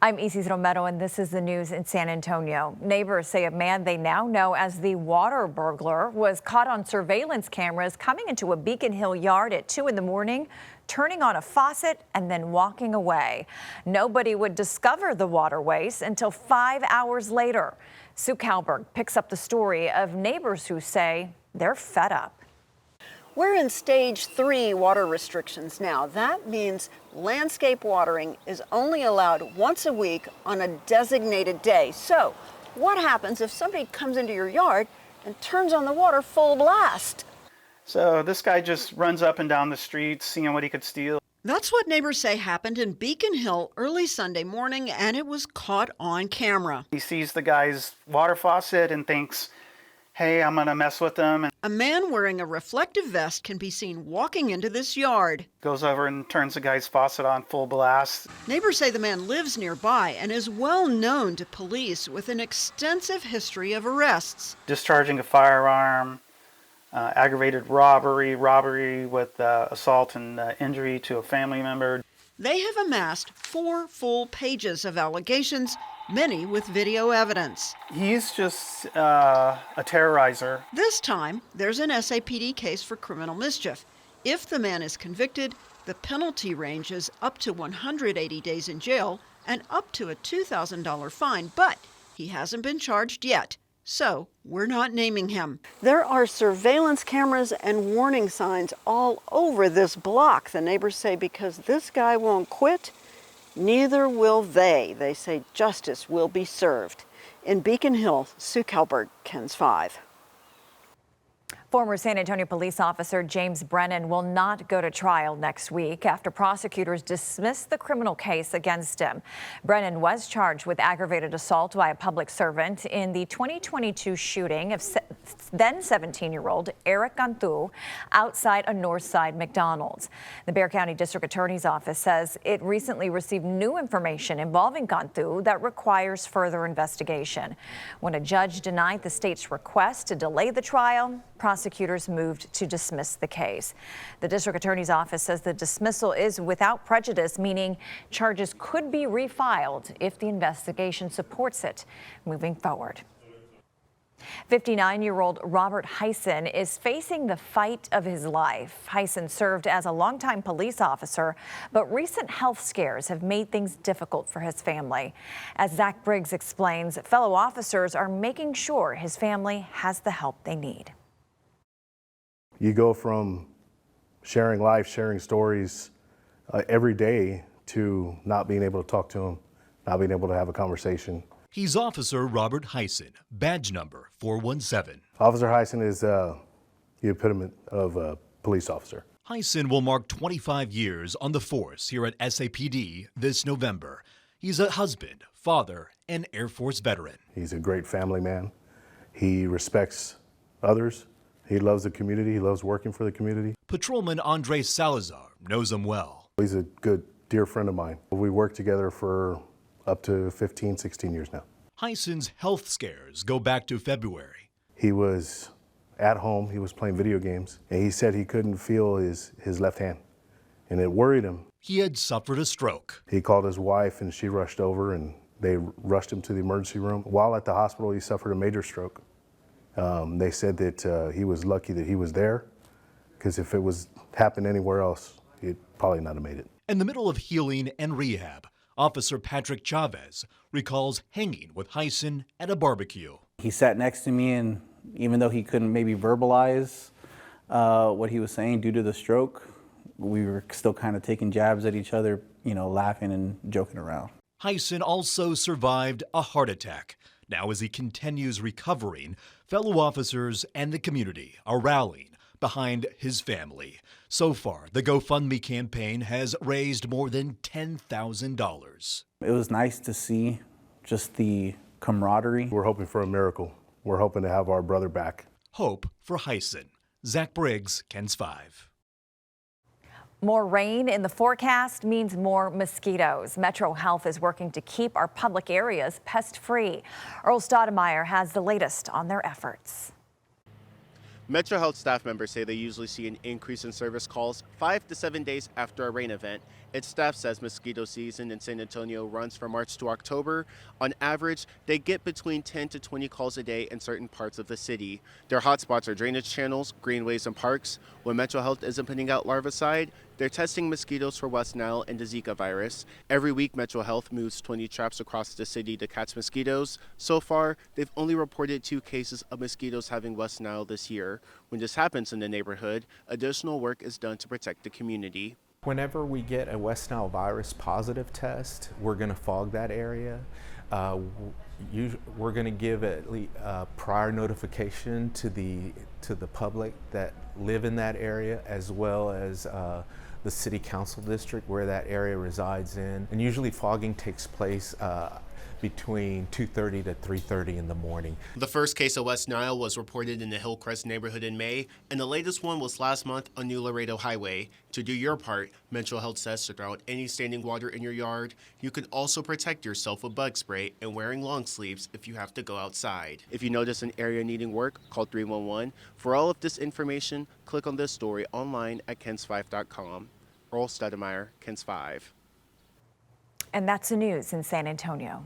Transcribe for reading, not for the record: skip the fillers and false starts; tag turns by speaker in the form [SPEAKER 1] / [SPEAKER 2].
[SPEAKER 1] I'm Isis Romero, and this is the news in San Antonio. Neighbors say a man they now know as the water burglar was caught on surveillance cameras coming into a Beacon Hill yard at 2 in the morning, turning on a faucet and then walking away. Nobody would discover the water waste until 5 hours later. Sue Kalberg picks up the story of neighbors who say they're fed up.
[SPEAKER 2] We're in stage 3 water restrictions now. That means landscape watering is only allowed once a week on a designated day. So what happens if somebody comes into your yard and turns on the water full blast?
[SPEAKER 3] So this guy just runs up and down the street, seeing what he could steal.
[SPEAKER 2] That's what neighbors say happened in Beacon Hill early Sunday morning, and it was caught on camera.
[SPEAKER 3] He sees the guy's water faucet and thinks, hey, I'm gonna mess with them. And
[SPEAKER 2] a man wearing a reflective vest can be seen walking into this yard.
[SPEAKER 3] Goes over and turns the guy's faucet on full blast.
[SPEAKER 2] Neighbors say the man lives nearby and is well known to police with an extensive history of arrests.
[SPEAKER 3] Discharging a firearm, aggravated robbery with assault and injury to a family member.
[SPEAKER 2] They have amassed 4 full pages of allegations, many with video evidence.
[SPEAKER 3] He's just a terrorizer.
[SPEAKER 2] This time, there's an SAPD case for criminal mischief. If the man is convicted, the penalty ranges up to 180 days in jail and up to a $2,000 fine, but he hasn't been charged yet. So we're not naming him. There are surveillance cameras and warning signs all over this block, the neighbors say, because this guy won't quit. Neither will they. They say justice will be served. In Beacon Hill, Sue Kalberg, KENS 5.
[SPEAKER 1] Former San Antonio police officer James Brennan will not go to trial next week after prosecutors dismissed the criminal case against him. Brennan was charged with aggravated assault by a public servant in the 2022 shooting of then 17-year-old Eric Cantu outside a Northside McDonald's. The Bexar County District Attorney's Office says it recently received new information involving Cantu that requires further investigation. When a judge denied the state's request to delay the trial, prosecutors moved to dismiss the case. The district attorney's office says the dismissal is without prejudice, meaning charges could be refiled if the investigation supports it moving forward. 59-year-old Robert Hyson is facing the fight of his life. Hyson served as a longtime police officer, but recent health scares have made things difficult for his family. As Zach Briggs explains, fellow officers are making sure his family has the help they need.
[SPEAKER 4] You go from sharing life, sharing stories every day to not being able to talk to him, not being able to have a conversation.
[SPEAKER 5] He's Officer Robert Hyson, badge number 417.
[SPEAKER 4] Officer Hyson is the epitome of a police officer.
[SPEAKER 5] Hyson will mark 25 years on the force here at SAPD this November. He's a husband, father, and Air Force veteran.
[SPEAKER 4] He's a great family man. He respects others. He loves the community. He loves working for the community.
[SPEAKER 5] Patrolman Andre Salazar knows him well.
[SPEAKER 4] He's a good, dear friend of mine. We worked together for up to 15, 16 years now.
[SPEAKER 5] Hyson's health scares go back to February.
[SPEAKER 4] He was at home. He was playing video games, and he said he couldn't feel his left hand, and it worried him.
[SPEAKER 5] He had suffered a stroke.
[SPEAKER 4] He called his wife, and she rushed over, and they rushed him to the emergency room. While at the hospital, he suffered a major stroke. They said that he was lucky that he was there, because if it was happened anywhere else, he'd probably not have made it.
[SPEAKER 5] In the middle of healing and rehab, Officer Patrick Chavez recalls hanging with Hyson at a barbecue.
[SPEAKER 6] He sat next to me, and even though he couldn't maybe verbalize what he was saying due to the stroke, we were still kind of taking jabs at each other, you know, laughing and joking around.
[SPEAKER 5] Hyson also survived a heart attack. Now, as he continues recovering, fellow officers and the community are rallying behind his family. So far, the GoFundMe campaign has raised more than $10,000.
[SPEAKER 6] It was nice to see just the camaraderie.
[SPEAKER 4] We're hoping for a miracle. We're hoping to have our brother back.
[SPEAKER 5] Hope for Hyson. Zach Briggs, KENS 5.
[SPEAKER 1] More rain in the forecast means more mosquitoes. Metro Health is working to keep our public areas pest-free. Earl Stoudemire has the latest on their efforts.
[SPEAKER 7] Metro Health staff members say they usually see an increase in service calls 5 to 7 days after a rain event. Its staff says mosquito season in San Antonio runs from March to October. On average, they get between 10 to 20 calls a day in certain parts of the city. Their hotspots are drainage channels, greenways, and parks. When Metro Health isn't putting out larvicide, they're testing mosquitoes for West Nile and the Zika virus. Every week, Metro Health moves 20 traps across the city to catch mosquitoes. So far, they've only reported 2 cases of mosquitoes having West Nile this year. When this happens in the neighborhood, additional work is done to protect the community.
[SPEAKER 8] Whenever we get a West Nile virus positive test, we're going to fog that area. We're going to give at least prior notification to the public that live in that area, as well as the city council district where that area resides in. And usually fogging takes place between 2:30 to 3:30 in the morning.
[SPEAKER 7] The first case of West Nile was reported in the Hillcrest neighborhood in May, and the latest one was last month on New Laredo Highway. To do your part, Metro Health says to throw out any standing water in your yard. You can also protect yourself with bug spray and wearing long sleeves if you have to go outside. If you notice an area needing work, call 311. For all of this information, click on this story online at kens5.com. Earl Stedemeyer, KENS 5.
[SPEAKER 1] And that's the news in San Antonio.